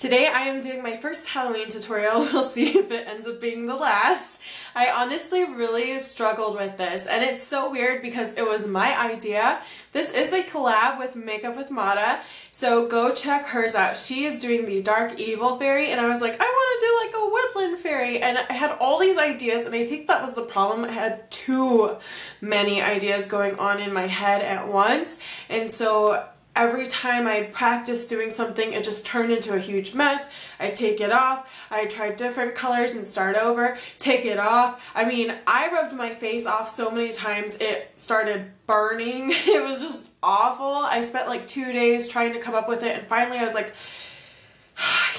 Today I am doing my first Halloween tutorial. We'll see if it ends up being the last. I honestly really struggled with this, and it's so weird because it was my idea. This is a collab with MakeupwithMara, so go check hers out. She is doing the Dark Evil Fairy, and I was like, I want to do like a Woodland Fairy, and I had all these ideas, and I think that was the problem. I had too many ideas going on in my head at once, and so every time I'd practice doing something, it just turned into a huge mess. I'd take it off, I'd try different colors and start over, take it off. I mean, I rubbed my face off so many times it started burning. It was just awful. I spent like 2 days trying to come up with it, and finally I was like,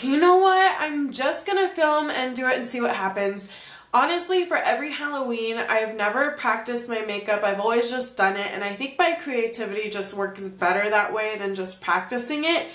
you know what? I'm just gonna film and do it and see what happens. Honestly, for every Halloween, I've never practiced my makeup. I've always just done it, and I think my creativity just works better that way than just practicing it.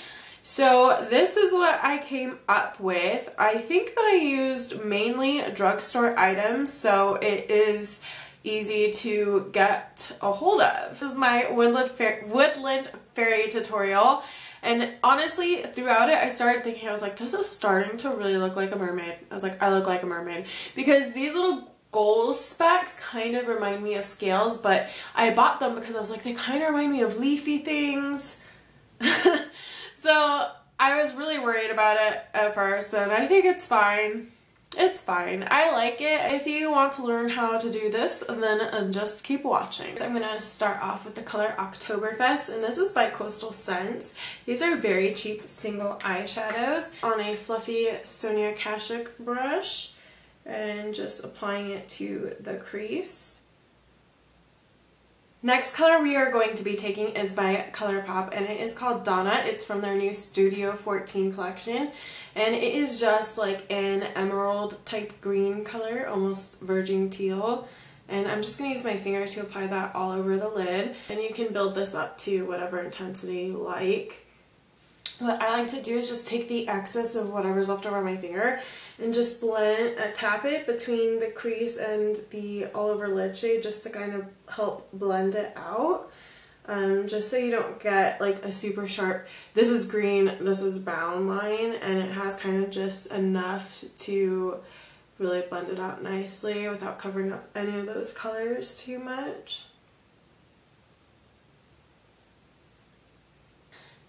So this is what I came up with. I think that I used mainly drugstore items, so it is easy to get a hold of. This is my Woodland Fairy tutorial. And honestly, throughout it, I started thinking, I was like, this is starting to really look like a mermaid. I was like, I look like a mermaid. Because these little gold specks kind of remind me of scales, but I bought them because I was like, they kind of remind me of leafy things. So I was really worried about it at first, and I think it's fine. It's fine. I like it. If you want to learn how to do this, then just keep watching. So I'm going to start off with the color Oktoberfest, and this is by Coastal Scents. These are very cheap single eyeshadows on a fluffy Sonia Kashuk brush, and just applying it to the crease. Next color we are going to be taking is by Colourpop, and it is called Donna. It's from their new Studio 14 collection, and it is just like an emerald type green color, almost virgin teal. And I'm just going to use my finger to apply that all over the lid, and you can build this up to whatever intensity you like. What I like to do is just take the excess of whatever's left over my finger and just tap it between the crease and the all over lid shade, just to kind of help blend it out. Just so you don't get like a super sharp, this is green, this is brown line, and it has kind of just enough to really blend it out nicely without covering up any of those colors too much.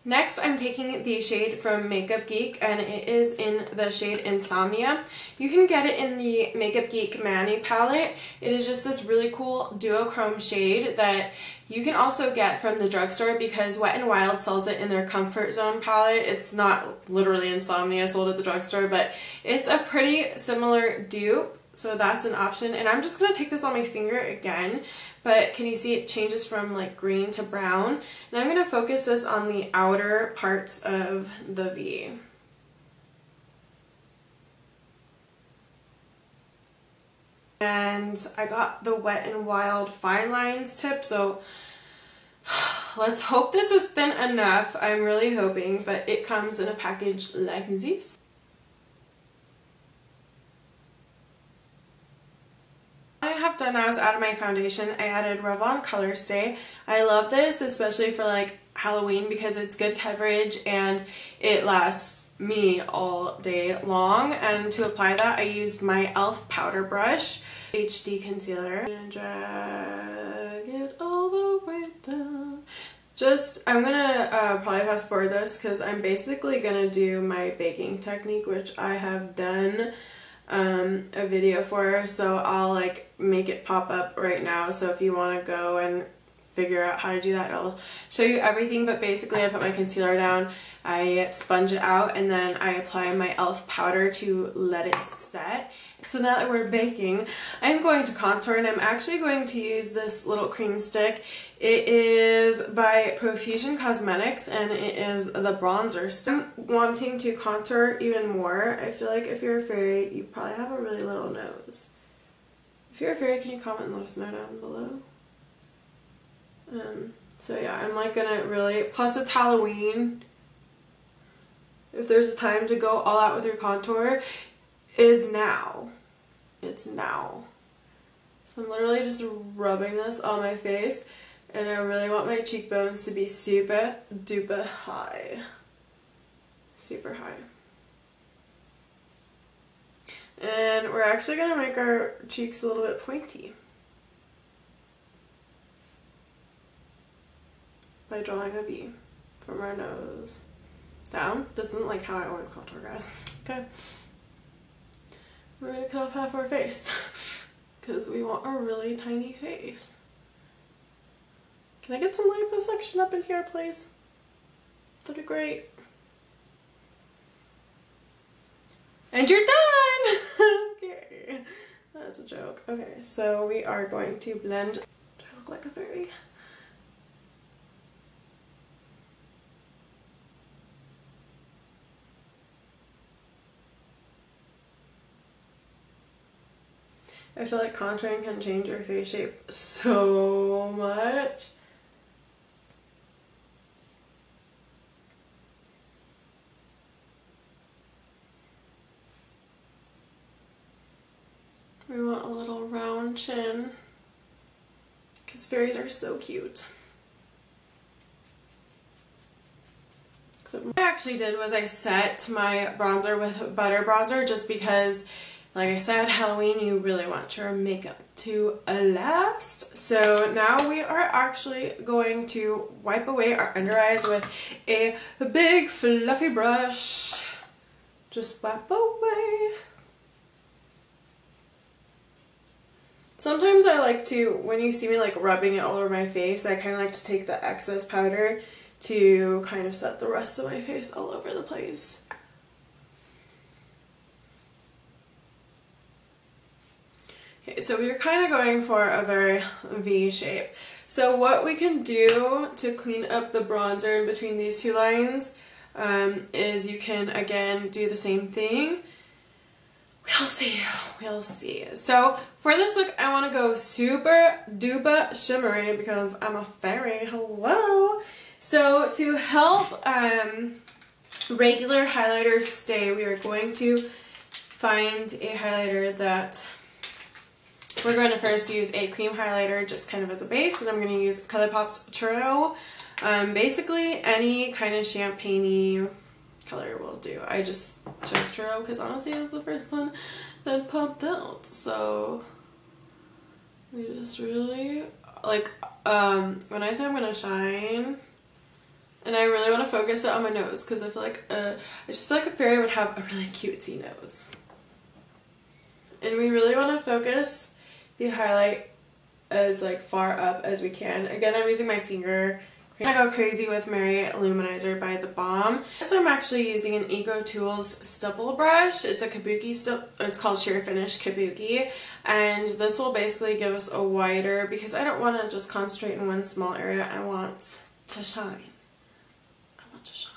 Next, I'm taking the shade from Makeupgeek, and it is in the shade Insomnia. You can get it in the Makeupgeek Mani palette. It is just this really cool duochrome shade that you can also get from the drugstore because WetnWild sells it in their Comfort Zone palette. It's not literally Insomnia sold at the drugstore, but it's a pretty similar dupe. So that's an option, and I'm just going to take this on my finger again, but can you see it changes from like green to brown? And I'm going to focus this on the outer parts of the V. And I got the Wet n Wild Fine Lines tip, so let's hope this is thin enough. I'm really hoping, but it comes in a package like this. I was out of my foundation. I added Revlon Colorstay. I love this, especially for like Halloween, because it's good coverage and it lasts me all day long. And to apply that, I used my e.l.f. powder brush, HD concealer, and drag it all the way down. I'm gonna probably fast forward this because I'm basically gonna do my baking technique, which I have done a video for, so I'll like make it pop up right now, so if you want to go and figure out how to do that, I'll show you everything. But basically I put my concealer down, I sponge it out, and then I apply my e.l.f. powder to let it set. So now that we're baking, I'm going to contour, and I'm actually going to use this little cream stick. It is by Profusion Cosmetics, and it is the bronzer stick. I'm wanting to contour even more. I feel like if you're a fairy, you probably have a really little nose. If you're a fairy, can you comment and let us know down below? So yeah, I'm like gonna really, plus it's Halloween. If there's a time to go all out with your contour, is now. It's now. So I'm literally just rubbing this on my face, and I really want my cheekbones to be super duper high. Super high. And we're actually going to make our cheeks a little bit pointy by drawing a V from our nose down. This isn't like how I always contour, guys. Okay. We're going to cut off half our face because we want a really tiny face. Can I get some liposuction up in here, please? That'd be great. And you're done! Okay. That's a joke. Okay, so we are going to blend. Do I look like a fairy? I feel like contouring can change your face shape so much. We want a little round chin because fairies are so cute. So what I actually did was I set my bronzer with butter bronzer just because, like I said, Halloween, you really want your makeup to last. So now we are actually going to wipe away our under eyes with a big fluffy brush. Just wipe away. Sometimes I like to, when you see me like rubbing it all over my face, I kind of like to take the excess powder to kind of set the rest of my face all over the place. Okay, so we're kind of going for a very V shape. So what we can do to clean up the bronzer in between these two lines is you can again do the same thing. We'll see. We'll see. So for this look, I want to go super duper shimmery because I'm a fairy. Hello. So to help regular highlighters stay, we are going to find a highlighter that we're going to first use a cream highlighter just kind of as a base, and I'm going to use Colourpop's Churro. Basically any kind of champagne-y color will do. I just chose Churro because honestly it was the first one that popped out. So we just really like when I say I'm gonna shine, and I really want to focus it on my nose because I feel like I just feel like a fairy would have a really cutesy nose, and we really want to focus the highlight as like far up as we can. Again, I'm using my finger. I go crazy with Luminizer by the Balm. So I'm actually using an Eco Tools stipple brush. It's a kabuki it's called Sheer Finish Kabuki, and this will basically give us a wider, because I don't want to just concentrate in one small area. I want to shine. I want to shine.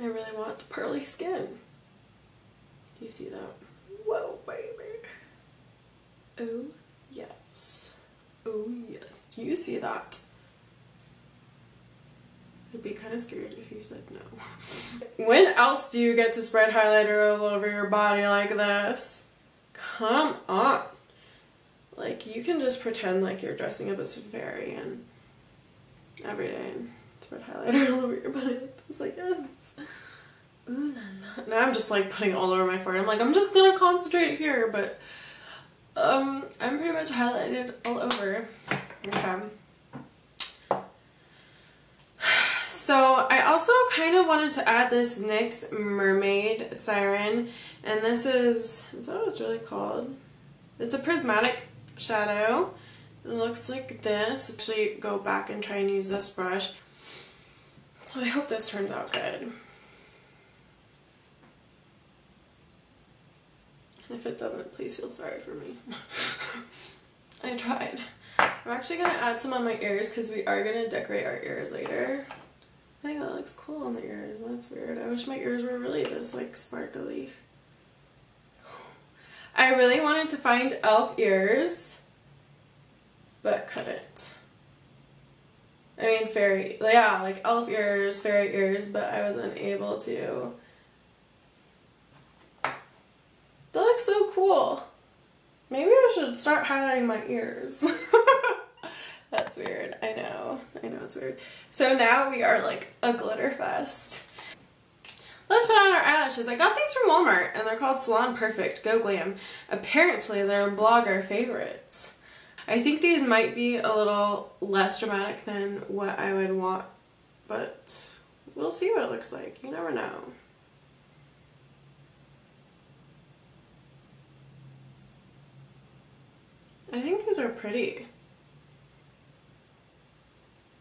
I really want pearly skin. Do you see that? Whoa, baby. Oh, yes. Oh yes, do you see that? I'd be kind of scared if you said no. When else do you get to spread highlighter all over your body like this? Come on. Like, you can just pretend like you're dressing up as a fairy and every day and spread highlighter all over your body like this, like yes. Ooh la la. Now I'm just like putting it all over my forehead. I'm like, I'm just gonna concentrate here, but I'm pretty much highlighted all over. Okay. So I also kind of wanted to add this NYX Mermaid Siren, and this is that what it's really called? It's a prismatic shadow. It looks like this. Actually go back and try and use this brush. So I hope this turns out good. If it doesn't, please feel sorry for me. I tried. I'm actually going to add some on my ears because we are going to decorate our ears later. I think that looks cool on the ears. That's weird. I wish my ears were really this like sparkly. I really wanted to find elf ears, but couldn't. I mean fairy, yeah, like elf ears, fairy ears, but I was unable to. That looks so cool. Maybe I should start highlighting my ears. That's weird. I know it's weird. So now we are like a glitter fest. let's put on our eyelashes. I got these from Walmart and they're called Salon Perfect Go Glam. Apparently they're blogger favorites. I think these might be a little less dramatic than what I would want, but we'll see what it looks like. You never know. I think these are pretty.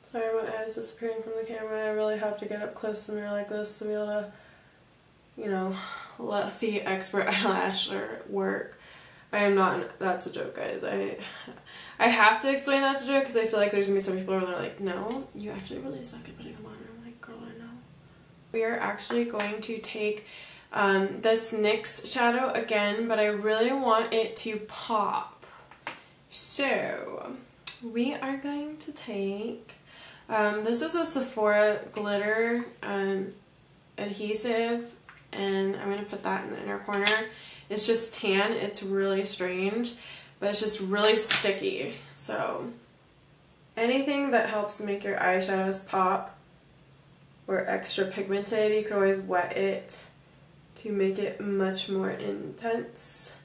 Sorry, my eyes disappearing from the camera. I really have to get up close to the mirror like this to be able to, you know, let the expert eyelasher work. I am not, that's a joke, guys. I have to explain that's a joke because I feel like there's gonna be some people who are like, no, you actually really suck at putting them on. I'm like, girl, I know. We are actually going to take this NYX shadow again, but I really want it to pop. So we are going to take, this is a Sephora glitter adhesive, and I'm going to put that in the inner corner. It's just tan, it's really strange, but it's just really sticky. So anything that helps make your eyeshadows pop or extra pigmented, you can always wet it to make it much more intense.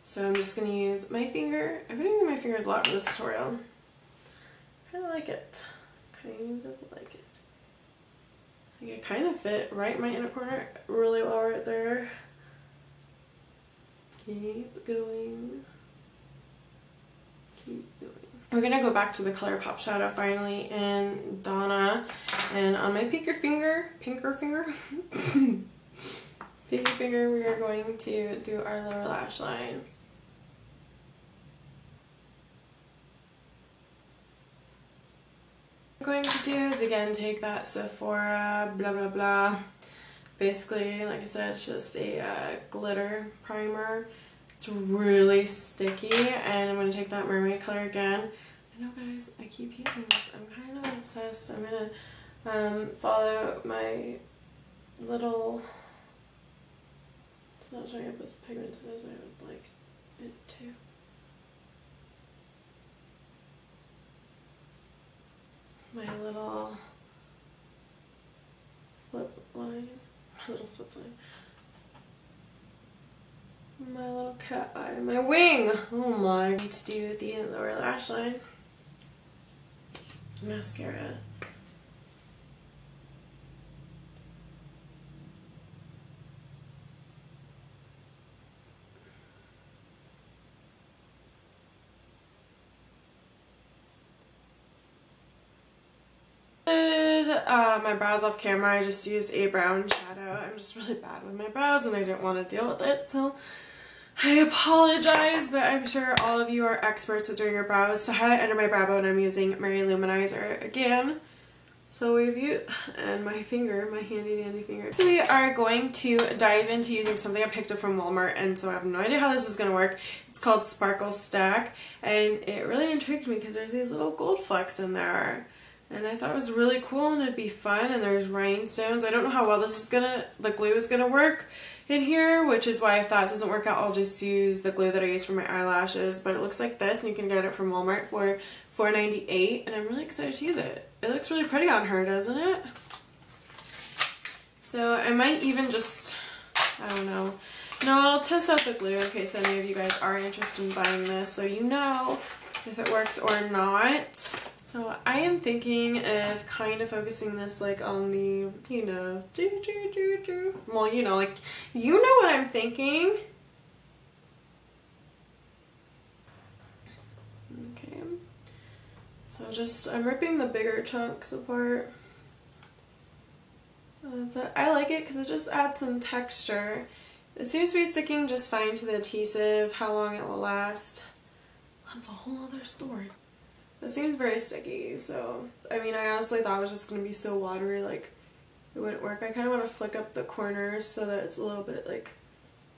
So I'm just going to use my finger. I've been using my fingers a lot for this tutorial. Kind of like it. Kind of like it. I think it kind of fit right in my inner corner really well right there. Keep going. Keep going. We're going to go back to the Colourpop shadow finally in Donna. And on my pinker finger, we are going to do our lower lash line. What I'm going to do is again take that Sephora blah blah blah. Basically, like I said, it's just a glitter primer. It's really sticky, and I'm going to take that mermaid color again. I know, guys, I keep using this. I'm kind of obsessed. I'm going to follow my little... It's not showing up as pigmented as I would like it to. My little flip line. My little flip line. My little cat eye. My wing! Oh my. I need to do the lower lash line. Mascara. My brows off camera. I just used a brown shadow. I'm just really bad with my brows and I didn't want to deal with it, so I apologize, but I'm sure all of you are experts at doing your brows. To highlight under my brow bone, I'm using Mary Loumanizer again. So we've used, and my finger, my handy dandy finger. So we are going to dive into using something I picked up from Walmart, and so I have no idea how this is going to work. It's called Sparkle Stack, and it really intrigued me because there's these little gold flecks in there. And I thought it was really cool and it'd be fun, and there's rhinestones. I don't know how well this is gonna, the glue is gonna work in here, which is why if that doesn't work out, I'll just use the glue that I use for my eyelashes. But it looks like this, and you can get it from Walmart for $4.98, and I'm really excited to use it. It looks really pretty on her, doesn't it? So I might even just, I don't know. No, I'll test out the glue in case any of you guys are interested in buying this, so you know if it works or not. So I am thinking of kind of focusing this like on the, you know, well, you know, like, you know what I'm thinking. Okay. So just, I'm ripping the bigger chunks apart. But I like it because it just adds some texture. It seems to be sticking just fine to the adhesive. How long it will last, that's a whole other story. It seemed very sticky, so, I mean, I honestly thought it was just going to be so watery, like, it wouldn't work. I kind of want to flick up the corners so that it's a little bit, like,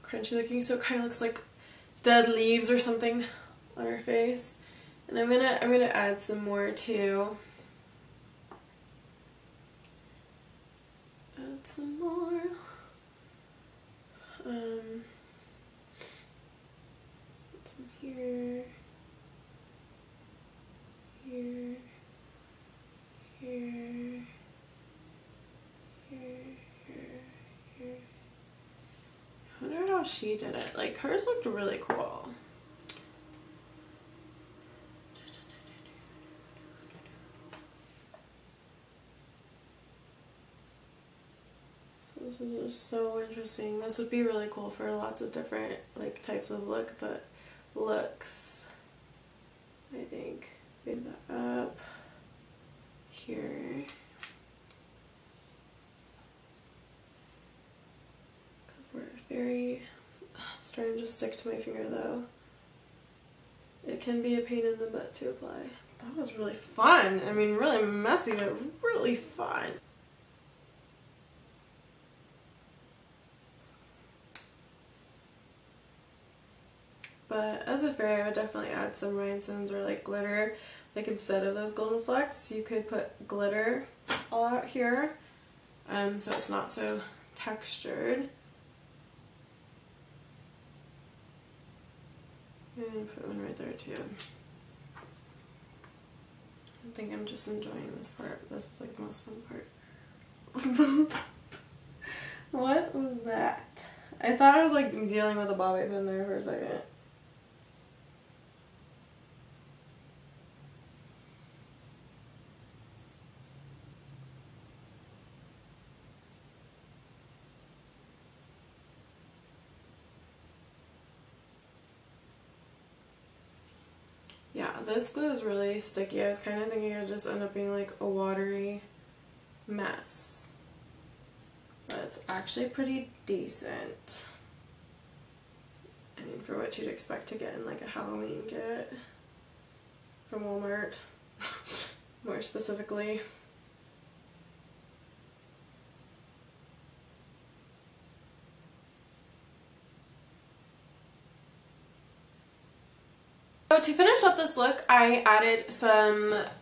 crunchy looking, so it kind of looks like dead leaves or something on her face. And I'm gonna add some more, too. Add some more. Some here. Here, here, how she did it. Like, hers looked really cool. So this is just so interesting. This would be really cool for lots of different, like, types of looks, I think. Big that up here. We're very, it's starting to stick to my finger though. It can be a pain in the butt to apply. That was really fun. I mean, really messy, but really fun. But as a fairy, I would definitely add some rhinestones or like glitter. Like instead of those golden flecks, you could put glitter all out here, so it's not so textured. And put one right there too. I think I'm just enjoying this part. This is like the most fun part. What was that? I thought I was like dealing with a bobby pin there for a second. Yeah, this glue is really sticky. I was kind of thinking it would just end up being like a watery mess. But it's actually pretty decent. I mean, for what you'd expect to get in like a Halloween kit from Walmart, more specifically. So to finish up this look, I added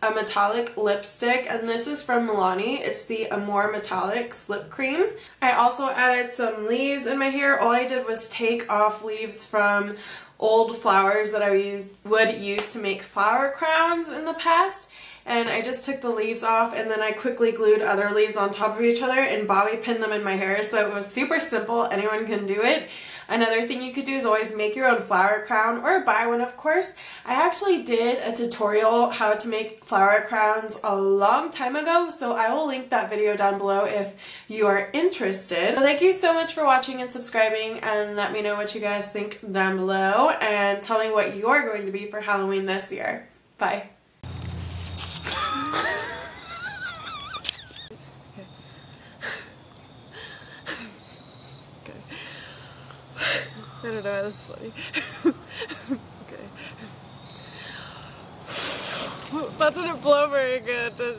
a metallic lipstick, and this is from Milani. It's the Amore Metallics Lip Cream. I also added some leaves in my hair. All I did was take off leaves from old flowers that I would use to make flower crowns in the past. And I just took the leaves off, and then I quickly glued other leaves on top of each other and bobby pinned them in my hair. So it was super simple. Anyone can do it. Another thing you could do is always make your own flower crown, or buy one, of course. I actually did a tutorial how to make flower crowns a long time ago, so I will link that video down below if you are interested. So thank you so much for watching and subscribing, and let me know what you guys think down below, and tell me what you're going to be for Halloween this year. Bye. I don't know why this is funny. Okay. That didn't blow very good, did it?